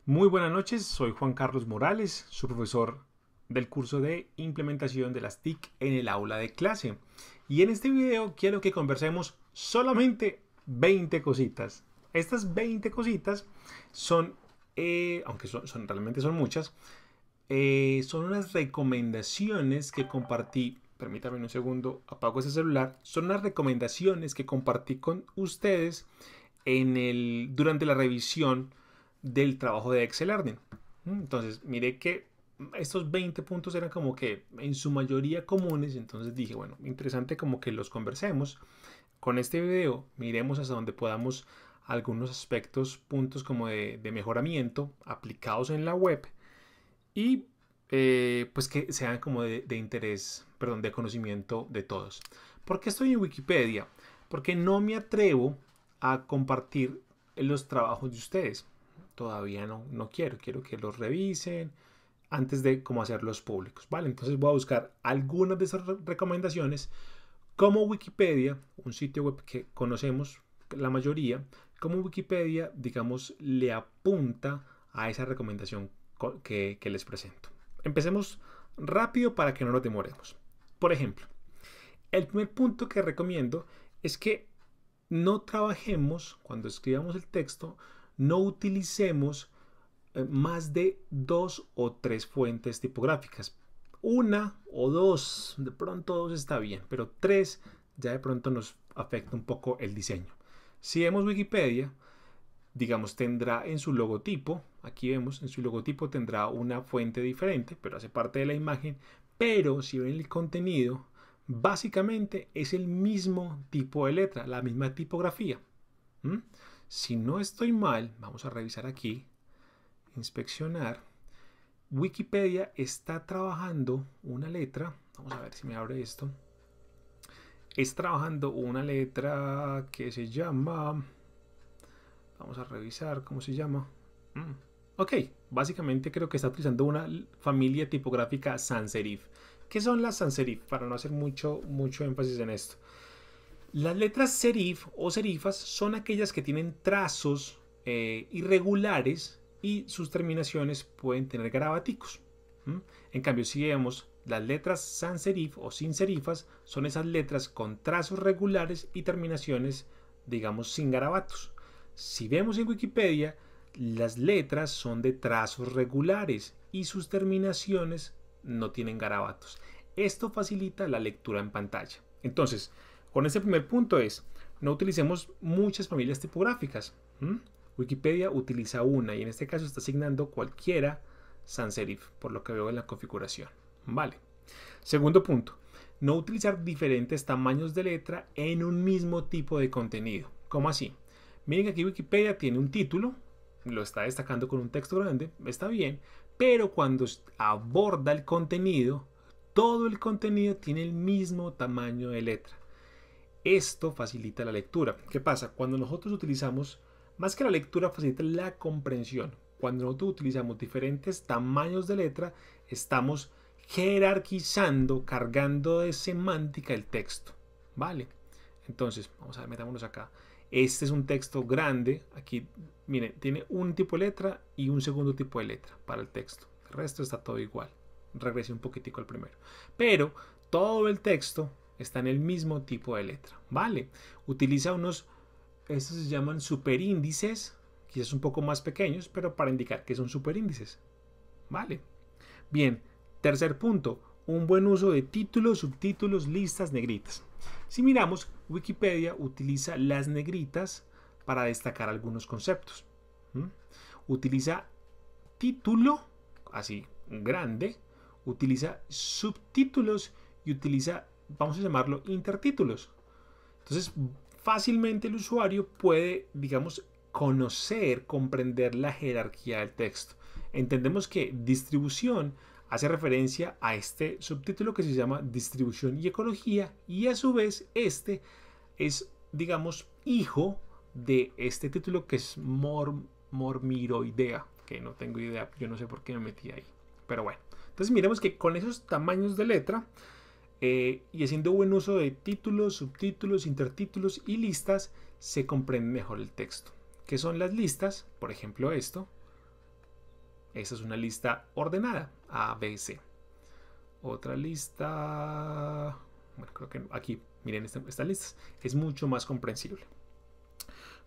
Muy buenas noches, soy Juan Carlos Morales, su profesor del curso de implementación de las TIC en el aula de clase. Y en este video quiero que conversemos solamente 20 cositas. Estas 20 cositas son, aunque realmente son muchas, son unas recomendaciones que compartí. Permítame un segundo, apago ese celular. Son unas recomendaciones que compartí con ustedes durante la revisión del trabajo de Excel Learning. Entonces, mire que estos 20 puntos eran como que en su mayoría comunes, entonces dije, bueno, interesante como que los conversemos. Con este video miremos hasta donde podamos algunos aspectos, puntos como de mejoramiento aplicados en la web y pues que sean como de interés, perdón, de conocimiento de todos. ¿Por qué estoy en Wikipedia? Porque no me atrevo a compartir los trabajos de ustedes. Todavía no quiero que los revisen antes de cómo hacerlos públicos, ¿vale? Entonces voy a buscar algunas de esas recomendaciones como Wikipedia, un sitio web que conocemos la mayoría, como Wikipedia, digamos, le apunta a esa recomendación que les presento. Empecemos rápido para que no nos demoremos. Por ejemplo, el primer punto que recomiendo es que no trabajemos, cuando escribamos el texto, no utilicemos más de 2 o 3 fuentes tipográficas. Una o dos, de pronto 2 está bien, pero 3 ya de pronto nos afecta un poco el diseño. Si vemos Wikipedia, digamos, tendrá en su logotipo, aquí vemos, en su logotipo tendrá una fuente diferente, pero hace parte de la imagen, pero si ven el contenido, básicamente es el mismo tipo de letra, la misma tipografía. ¿Mm? Si no estoy mal, vamos a revisar aquí, inspeccionar. Wikipedia está trabajando una letra, vamos a ver si me abre esto, es trabajando una letra que se llama, vamos a revisar cómo se llama. Ok, básicamente creo que está utilizando una familia tipográfica sans serif. ¿Qué son las sans serif? Para no hacer mucho énfasis en esto. Las letras serif o serifas son aquellas que tienen trazos irregulares y sus terminaciones pueden tener garabaticos. En cambio, si vemos las letras sans serif o sin serifas, son esas letras con trazos regulares y terminaciones, digamos, sin garabatos. Si vemos en Wikipedia, las letras son de trazos regulares y sus terminaciones no tienen garabatos. Esto facilita la lectura en pantalla. Entonces, con este primer punto es, no utilicemos muchas familias tipográficas. Wikipedia utiliza una y en este caso está asignando cualquiera sans serif, por lo que veo en la configuración. Vale. Segundo punto, no utilizar diferentes tamaños de letra en un mismo tipo de contenido. ¿Cómo así? Miren que aquí Wikipedia tiene un título, lo está destacando con un texto grande, está bien, pero cuando aborda el contenido, todo el contenido tiene el mismo tamaño de letra. Esto facilita la lectura. ¿Qué pasa? Cuando nosotros utilizamos, más que la lectura, facilita la comprensión. Cuando nosotros utilizamos diferentes tamaños de letra, estamos jerarquizando, cargando de semántica el texto. ¿Vale? Entonces, vamos a ver, metámonos acá. Este es un texto grande. Aquí, miren, tiene un tipo de letra y un segundo tipo de letra para el texto. El resto está todo igual. Regrese un poquitico al primero. Pero todo el texto está en el mismo tipo de letra. ¿Vale? Utiliza estos se llaman superíndices, quizás un poco más pequeños, pero para indicar que son superíndices. ¿Vale? Bien, tercer punto, un buen uso de títulos, subtítulos, listas, negritas. Si miramos, Wikipedia utiliza las negritas para destacar algunos conceptos. Utiliza título, así, grande, utiliza subtítulos y utiliza, vamos a llamarlo, intertítulos. Entonces, fácilmente el usuario puede, digamos, conocer, comprender la jerarquía del texto. Entendemos que distribución hace referencia a este subtítulo que se llama distribución y ecología y a su vez este es, digamos, hijo de este título que es mormiroidea, que no tengo idea, yo no sé por qué me metí ahí, pero bueno. Entonces miremos que con esos tamaños de letra y haciendo buen uso de títulos, subtítulos, intertítulos y listas, se comprende mejor el texto. ¿Qué son las listas? Por ejemplo, esto. Esta es una lista ordenada, A, B, C. Otra lista, bueno, creo que aquí, miren estas listas, es mucho más comprensible.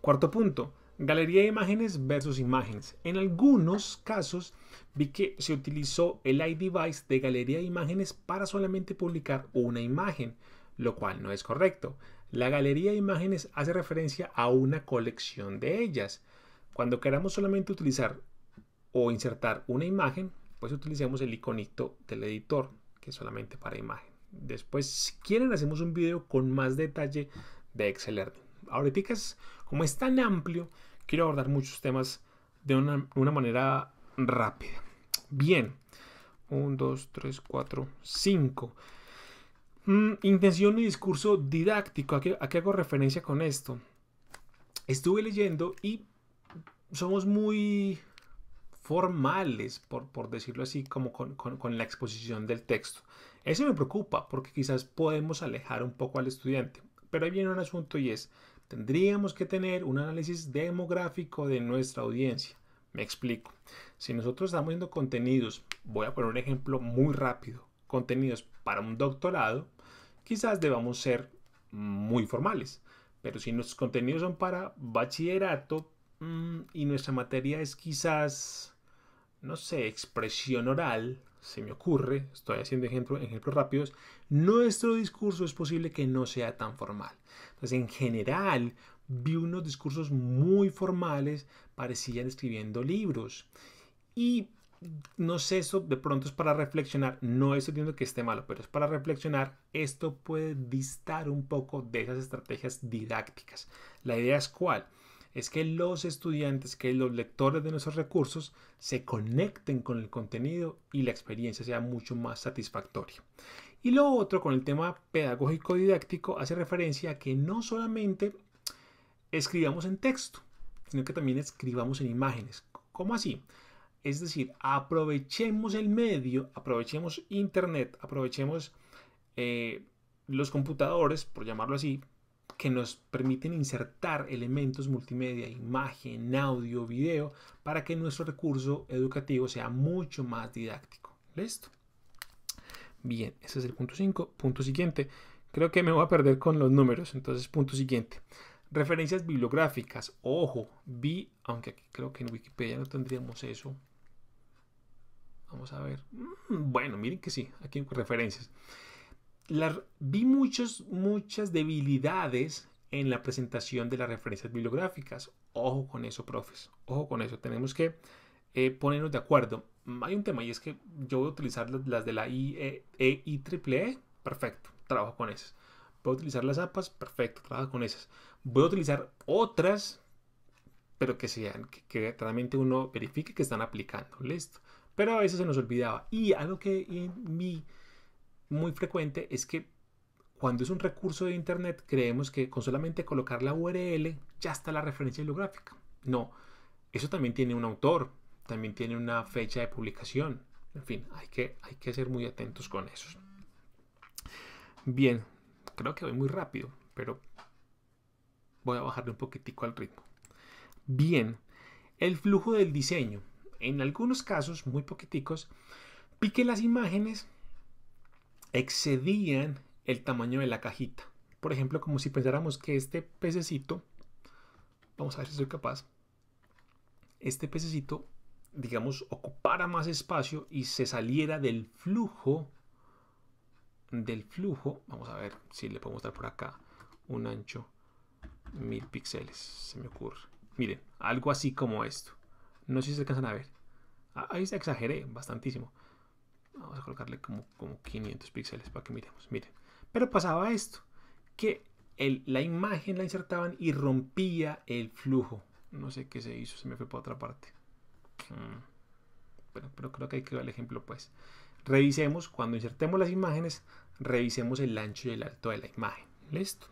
Cuarto punto, galería de imágenes versus imágenes. En algunos casos vi que se utilizó el iDevice de galería de imágenes para solamente publicar una imagen, lo cual no es correcto. La galería de imágenes hace referencia a una colección de ellas. Cuando queramos solamente utilizar o insertar una imagen, pues utilicemos el iconito del editor, que es solamente para imagen. Después, si quieren, hacemos un video con más detalle de Excel Learning. Ahorita, como es tan amplio, quiero abordar muchos temas de una manera rápida. Bien, 1, 2, 3, 4, 5. Intención y discurso didáctico. ¿A qué hago referencia con esto? Estuve leyendo y somos muy formales, por decirlo así, como con la exposición del texto. Eso me preocupa porque quizás podemos alejar un poco al estudiante. Pero ahí viene un asunto y es, tendríamos que tener un análisis demográfico de nuestra audiencia. Me explico. Si nosotros estamos viendo contenidos, voy a poner un ejemplo muy rápido, contenidos para un doctorado, quizás debamos ser muy formales. Pero si nuestros contenidos son para bachillerato y nuestra materia es quizás, no sé, expresión oral, se me ocurre, estoy haciendo ejemplos rápidos, nuestro discurso es posible que no sea tan formal. Entonces, en general, vi unos discursos muy formales, parecían escribiendo libros. Y no sé, eso de pronto es para reflexionar, no estoy diciendo que esté malo, pero es para reflexionar. Esto puede distar un poco de esas estrategias didácticas. La idea es cuál. Es que los estudiantes, que los lectores de nuestros recursos se conecten con el contenido y la experiencia sea mucho más satisfactoria. Y lo otro, con el tema pedagógico didáctico, hace referencia a que no solamente escribamos en texto, sino que también escribamos en imágenes. ¿Cómo así? Es decir, aprovechemos el medio, aprovechemos internet, aprovechemos los computadores, por llamarlo así, que nos permiten insertar elementos multimedia, imagen, audio, video, para que nuestro recurso educativo sea mucho más didáctico. ¿Listo? Bien, ese es el punto 5. Punto siguiente. Creo que me voy a perder con los números, entonces punto siguiente. Referencias bibliográficas. Ojo, aunque aquí creo que en Wikipedia no tendríamos eso. Vamos a ver. Bueno, miren que sí, aquí hay referencias. Vi muchas debilidades en la presentación de las referencias bibliográficas. Ojo con eso, profes. Ojo con eso. Tenemos que ponernos de acuerdo. Hay un tema y es que yo voy a utilizar las de la IEEE. Perfecto, trabajo con esas. Voy a utilizar las APAs. Perfecto, trabajo con esas. Voy a utilizar otras, pero que sean, que realmente uno verifique que están aplicando. Listo. Pero a veces se nos olvidaba. Y algo que vi muy frecuente es que cuando es un recurso de internet creemos que con solamente colocar la URL ya está la referencia bibliográfica. No, eso también tiene un autor, también tiene una fecha de publicación. En fin, hay que ser muy atentos con eso. Bien, creo que voy muy rápido, pero voy a bajarle un poquitico al ritmo. Bien, el flujo del diseño. En algunos casos, muy poquiticos, vi que las imágenes excedían el tamaño de la cajita. Por ejemplo, como si pensáramos que este pececito, vamos a ver si soy capaz, este pececito, digamos, ocupara más espacio y se saliera del flujo, vamos a ver si le puedo mostrar por acá, un ancho 1000 píxeles, se me ocurre. Miren, algo así como esto. No sé si se alcanzan a ver. Ahí se exageré bastantísimo. Vamos a colocarle como 500 píxeles para que miremos. Miren. Pero pasaba esto. Que la imagen la insertaban y rompía el flujo. No sé qué se hizo. Se me fue para otra parte. Pero creo que hay que ver el ejemplo pues. Revisemos. Cuando insertemos las imágenes. Revisemos el ancho y el alto de la imagen. ¿Listo?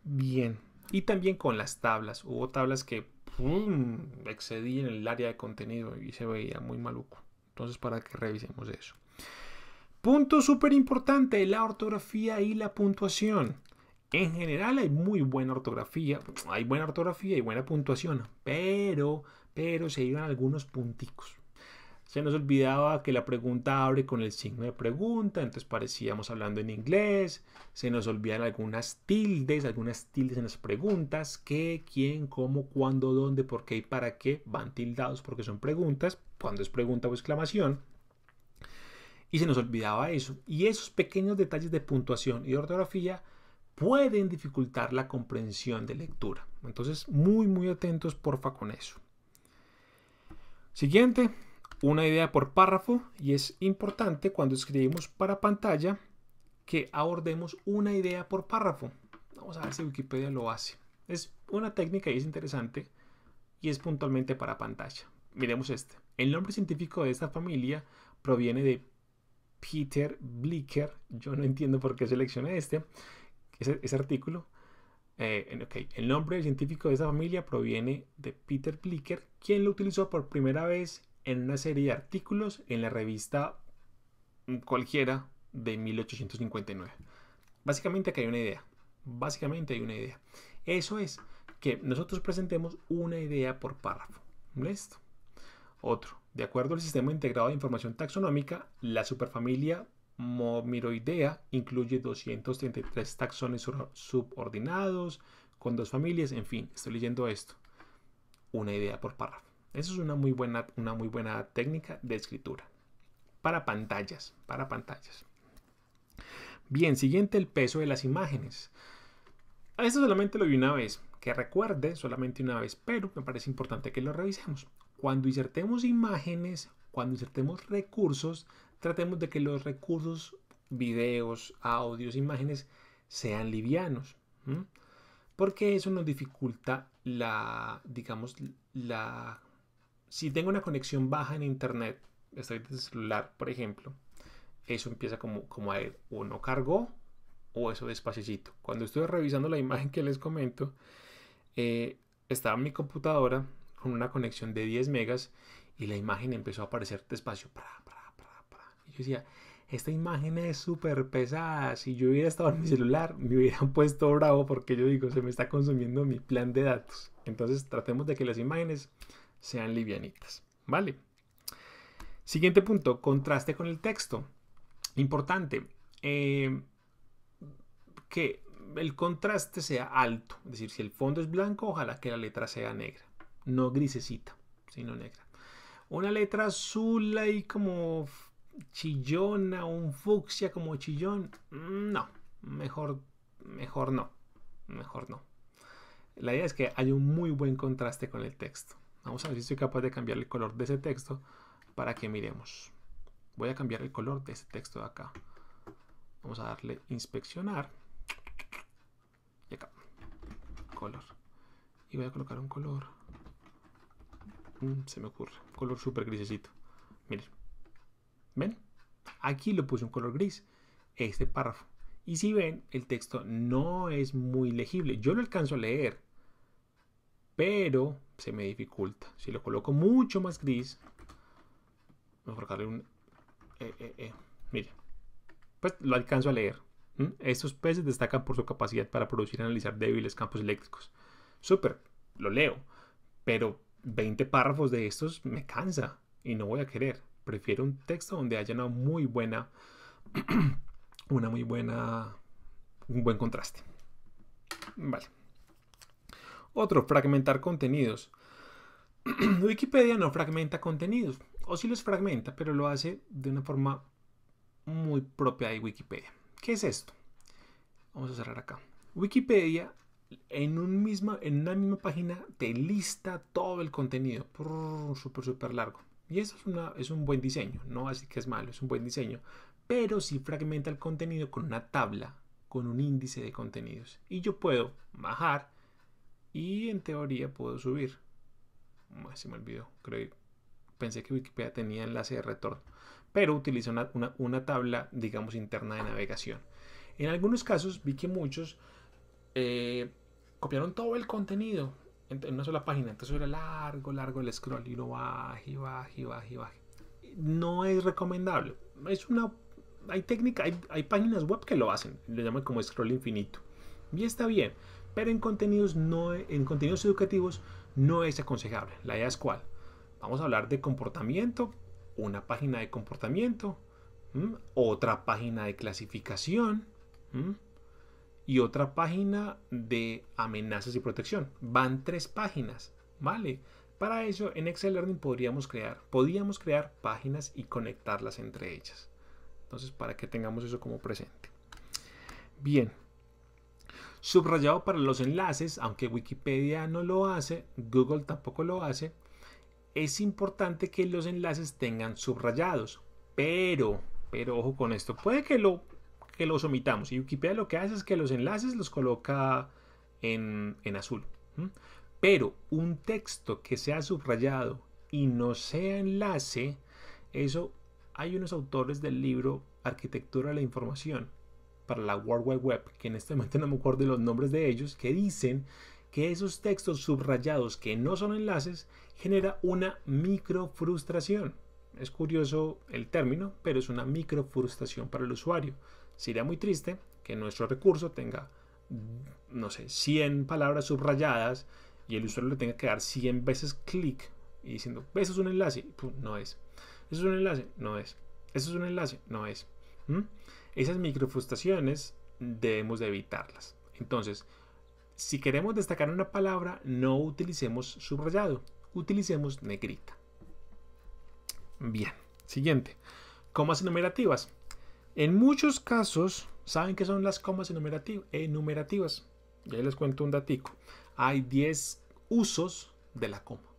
Bien. Y también con las tablas. Hubo tablas que excedían el área de contenido y se veía muy maluco. Entonces, para que revisemos eso. Punto súper importante, la ortografía y la puntuación. En general hay muy buena ortografía, y buena puntuación, pero se iban algunos punticos. Se nos olvidaba que la pregunta abre con el signo de pregunta, entonces parecíamos hablando en inglés. Se nos olvidan algunas tildes en las preguntas. ¿Qué, quién, cómo, cuándo, dónde, por qué y para qué? Van tildados porque son preguntas. Cuando es pregunta o exclamación. Y se nos olvidaba eso. Y esos pequeños detalles de puntuación y de ortografía pueden dificultar la comprensión de lectura. Entonces, muy atentos, porfa, con eso. Siguiente. Una idea por párrafo, y es importante cuando escribimos para pantalla que abordemos una idea por párrafo. Vamos a ver si Wikipedia lo hace. Es una técnica y es interesante y es puntualmente para pantalla. Miremos este. El nombre científico de esta familia proviene de Peter Blicker. Yo no entiendo por qué seleccioné ese artículo. El nombre científico de esta familia proviene de Peter Blicker, quien lo utilizó por primera vez en una serie de artículos en la revista cualquiera de 1859. Básicamente aquí hay una idea. Eso es que nosotros presentemos una idea por párrafo. ¿Listo? Otro. De acuerdo al Sistema Integrado de Información Taxonómica, la superfamilia Momiroidea incluye 233 taxones subordinados con 2 familias. En fin, estoy leyendo esto. Una idea por párrafo. Eso es una muy buena técnica de escritura. Para pantallas. Bien, siguiente, el peso de las imágenes. Esto solamente lo vi una vez. Que recuerde solamente una vez, pero me parece importante que lo revisemos. Cuando insertemos imágenes, cuando insertemos recursos, tratemos de que los recursos, videos, audios, imágenes, sean livianos. Porque eso nos dificulta si tengo una conexión baja en internet, estoy desde celular, por ejemplo, eso empieza como a ir, o no cargó, o eso despacito. Cuando estoy revisando la imagen que les comento, estaba en mi computadora con una conexión de 10 megas y la imagen empezó a aparecer despacio. Y yo decía, esta imagen es súper pesada. Si yo hubiera estado en mi celular, me hubieran puesto bravo porque yo digo, se me está consumiendo mi plan de datos. Entonces tratemos de que las imágenes sean livianitas, ¿vale? Siguiente punto, contraste con el texto. Importante, que el contraste sea alto. Es decir, si el fondo es blanco, ojalá que la letra sea negra. No grisecita, sino negra. Una letra azul ahí como chillona, un fucsia como chillón. No, mejor no. La idea es que haya un muy buen contraste con el texto. Vamos a ver si soy capaz de cambiar el color de ese texto para que miremos. Voy a cambiar el color de ese texto de acá. Vamos a darle inspeccionar. Y acá. Color. Y voy a colocar un color. Se me ocurre. Un color súper grisecito. Miren. ¿Ven? Aquí lo puse un color gris. Este párrafo. Y si ven, el texto no es muy legible. Yo lo alcanzo a leer, pero se me dificulta. Si lo coloco mucho más gris, vamos a colocarle un miren, pues lo alcanzo a leer. Estos peces destacan por su capacidad para producir y analizar débiles campos eléctricos. Súper, lo leo, pero 20 párrafos de estos me cansa y no voy a querer. Prefiero un texto donde haya un buen contraste. Vale. Otro, fragmentar contenidos. Wikipedia no fragmenta contenidos, o sí los fragmenta, pero lo hace de una forma muy propia de Wikipedia. ¿Qué es esto? Vamos a cerrar acá. Wikipedia en una misma página te lista todo el contenido, súper largo. Y eso es un buen diseño, no así que es malo, es un buen diseño. Pero sí fragmenta el contenido con una tabla, con un índice de contenidos. Y yo puedo bajar y en teoría puedo subir. Se me olvidó, pensé que Wikipedia tenía enlace de retorno, pero utiliza una tabla, digamos, interna de navegación. En algunos casos vi que muchos copiaron todo el contenido en una sola página, entonces era largo el scroll y uno baja. No es recomendable. Hay páginas web que lo hacen, lo llaman como scroll infinito y está bien, pero en contenidos educativos no es aconsejable. La idea es cuál. Vamos a hablar de comportamiento una página de comportamiento, otra página de clasificación y otra página de amenazas y protección. Van 3 páginas, ¿vale? Para eso en Excel Learning podíamos crear páginas y conectarlas entre ellas. Entonces, para que tengamos eso como presente. Bien. Subrayado para los enlaces, aunque Wikipedia no lo hace, Google tampoco lo hace. Es importante que los enlaces tengan subrayados, pero ojo con esto, puede que los omitamos, y Wikipedia lo que hace es que los enlaces los coloca en azul, pero un texto que sea subrayado y no sea enlace, eso hay unos autores del libro Arquitectura de la Información para la World Wide Web, que en este momento no me acuerdo de los nombres de ellos, que dicen que esos textos subrayados que no son enlaces genera una microfrustración. Es curioso el término, pero es una microfrustración para el usuario. Sería muy triste que nuestro recurso tenga, no sé, 100 palabras subrayadas y el usuario le tenga que dar 100 veces clic y diciendo, ¿eso es un enlace? Pum, no es. ¿Eso es un enlace? No es. ¿Eso es un enlace? No es. Esas microfrustraciones debemos de evitarlas. Entonces, si queremos destacar una palabra, no utilicemos subrayado, utilicemos negrita. Bien, siguiente. Comas enumerativas. En muchos casos, ¿saben qué son las comas enumerativas? Ya les cuento un datico. Hay 10 usos de la coma.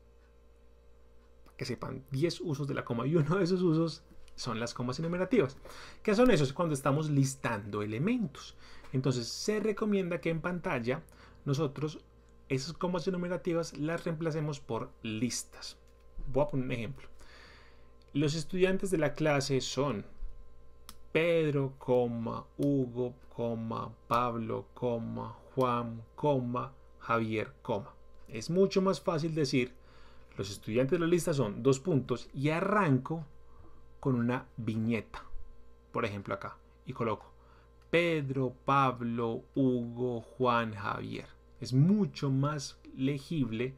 Para que sepan, 10 usos de la coma. Y uno de esos usos son las comas enumerativas. ¿Qué son esos? Cuando estamos listando elementos. Entonces, se recomienda que en pantalla nosotros esas comas enumerativas las reemplacemos por listas. Voy a poner un ejemplo. Los estudiantes de la clase son Pedro, Hugo, Pablo, Juan, Javier, Es mucho más fácil decir los estudiantes de la lista son 2 puntos y arranco con una viñeta, por ejemplo acá, y coloco Pedro, Pablo, Hugo, Juan, Javier. Es mucho más legible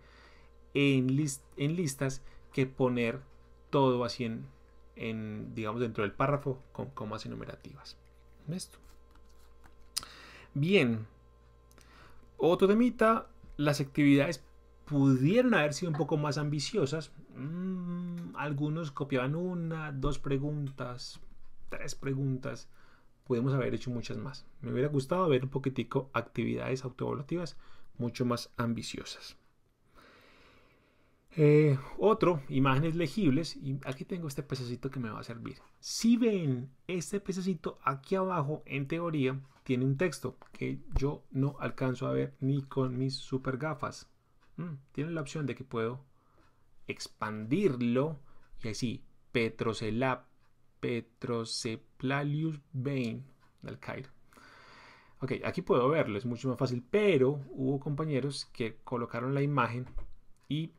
en listas que poner todo así digamos, dentro del párrafo con comas enumerativas. ¿Esto? Bien. Otro temita, las actividades pudieron haber sido un poco más ambiciosas. Algunos copiaban 1, 2 preguntas, 3 preguntas. Podemos haber hecho muchas más. Me hubiera gustado ver un poquitico actividades autoevaluativas mucho más ambiciosas. Otro, imágenes legibles. Y aquí tengo este pececito que me va a servir. Si ven, este pececito aquí abajo, en teoría, tiene un texto que yo no alcanzo a ver ni con mis super gafas. Tiene la opción de que puedo expandirlo y así Petroceplalius Bain del Cairo. Ok, aquí puedo verlo, es mucho más fácil, pero hubo compañeros que colocaron la imagen y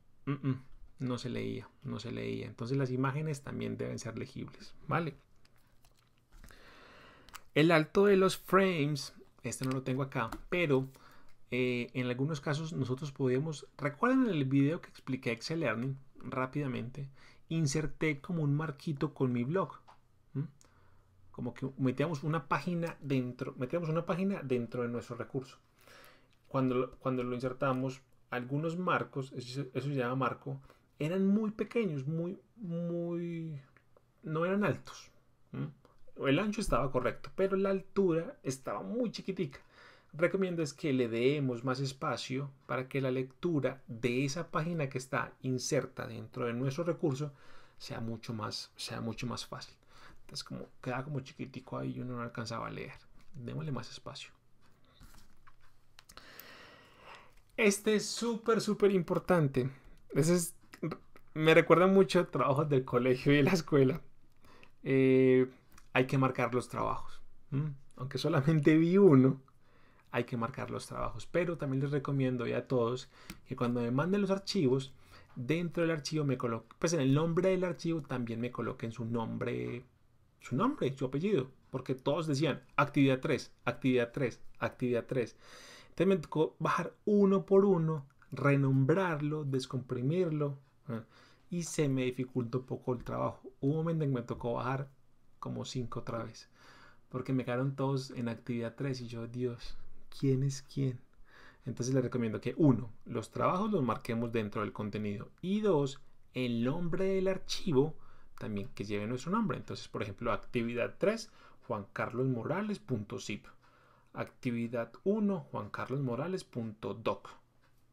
no se leía. Entonces las imágenes también deben ser legibles, ¿vale? El alto de los frames, este no lo tengo acá, pero en algunos casos nosotros podíamos, ¿recuerdan el video que expliqué Excel Learning? Rápidamente, inserté como un marquito con mi blog. Como que metíamos una página dentro de nuestro recurso. Cuando lo insertamos, algunos marcos, eso se llama marco, eran muy pequeños, no eran altos. El ancho estaba correcto, pero la altura estaba muy chiquitica. Recomiendo es que le demos más espacio para que la lectura de esa página que está inserta dentro de nuestro recurso sea mucho más fácil. Entonces queda como chiquitico ahí y uno no alcanzaba a leer. Démosle más espacio. Este es súper importante. Me recuerda mucho a trabajos del colegio y de la escuela. Hay que marcar los trabajos. Aunque solamente vi uno, hay que marcar los trabajos. Pero también les recomiendo a todos que cuando me manden los archivos, dentro del archivo me coloquen, pues en el nombre del archivo también me coloquen su nombre, su apellido. Porque todos decían actividad 3, actividad 3, actividad 3. Entonces me tocó bajar uno por uno, renombrarlo, descomprimirlo. y se me dificultó un poco el trabajo. Hubo un momento en que me tocó bajar como 5 otra vez, porque me quedaron todos en actividad 3 y yo, Dios, ¿quién es quién? Entonces les recomiendo que 1, los trabajos los marquemos dentro del contenido y 2, el nombre del archivo también que lleve nuestro nombre. Entonces, por ejemplo, actividad 3, juancarlosmorales.zip. Actividad 1, juancarlosmorales.doc,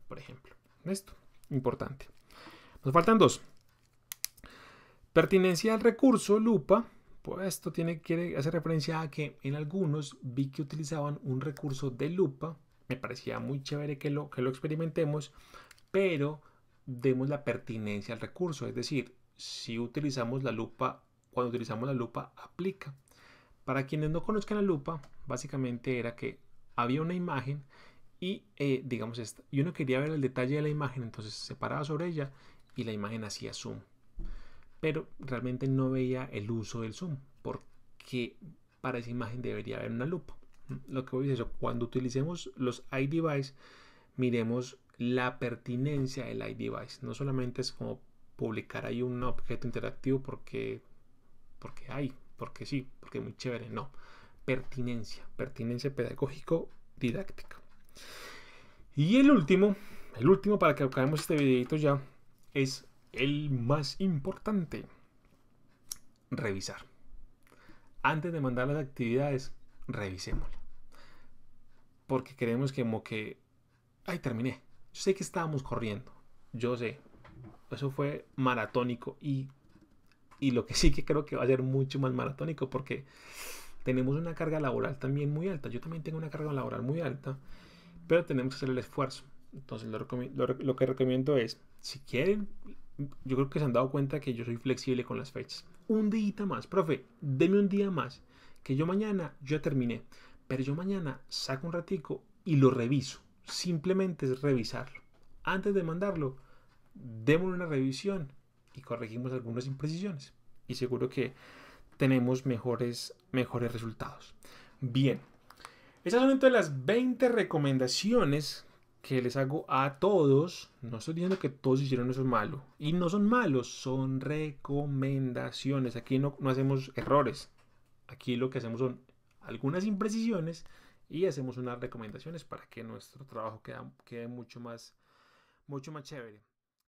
por ejemplo. Esto, importante. Nos faltan 2. Pertinencia al recurso, lupa. Pues esto quiere hacer referencia a que en algunos vi que utilizaban un recurso de lupa. Me parecía muy chévere que lo experimentemos, pero demos la pertinencia al recurso. Es decir, si utilizamos la lupa, cuando utilizamos la lupa, aplica. Para quienes no conozcan la lupa, básicamente era que había una imagen y digamos esta, y uno quería ver el detalle de la imagen, entonces se paraba sobre ella y la imagen hacía zoom. Pero realmente no veía el uso del zoom, porque para esa imagen debería haber una lupa. Lo que voy a decir es, cuando utilicemos los iDevice, miremos la pertinencia del iDevice. No solamente es como publicar ahí un objeto interactivo porque sí, porque es muy chévere. No, pertinencia pedagógico didáctica. Y el último para que acabemos este videito ya, es el más importante: revisar. Antes de mandar las actividades, revisémosla, porque queremos que ay, terminé. Yo sé que estábamos corriendo, yo sé, eso fue maratónico, y lo que sí que creo que va a ser mucho más maratónico, porque tenemos una carga laboral también muy alta. Yo también tengo una carga laboral muy alta, pero tenemos que hacer el esfuerzo. Entonces lo que recomiendo es, si quieren, yo creo que se han dado cuenta que yo soy flexible con las fechas. Un día más, profe, deme un día más, que yo mañana ya terminé, pero yo mañana saco un ratico y lo reviso. Simplemente es revisarlo. Antes de mandarlo, démosle una revisión y corregimos algunas imprecisiones. Y seguro que tenemos mejores resultados. Bien, esas son entonces las 20 recomendaciones que les hago a todos. No estoy diciendo que todos hicieron eso malo. Y no son malos, son recomendaciones. Aquí no hacemos errores. Aquí lo que hacemos son algunas imprecisiones y hacemos unas recomendaciones para que nuestro trabajo quede mucho más chévere.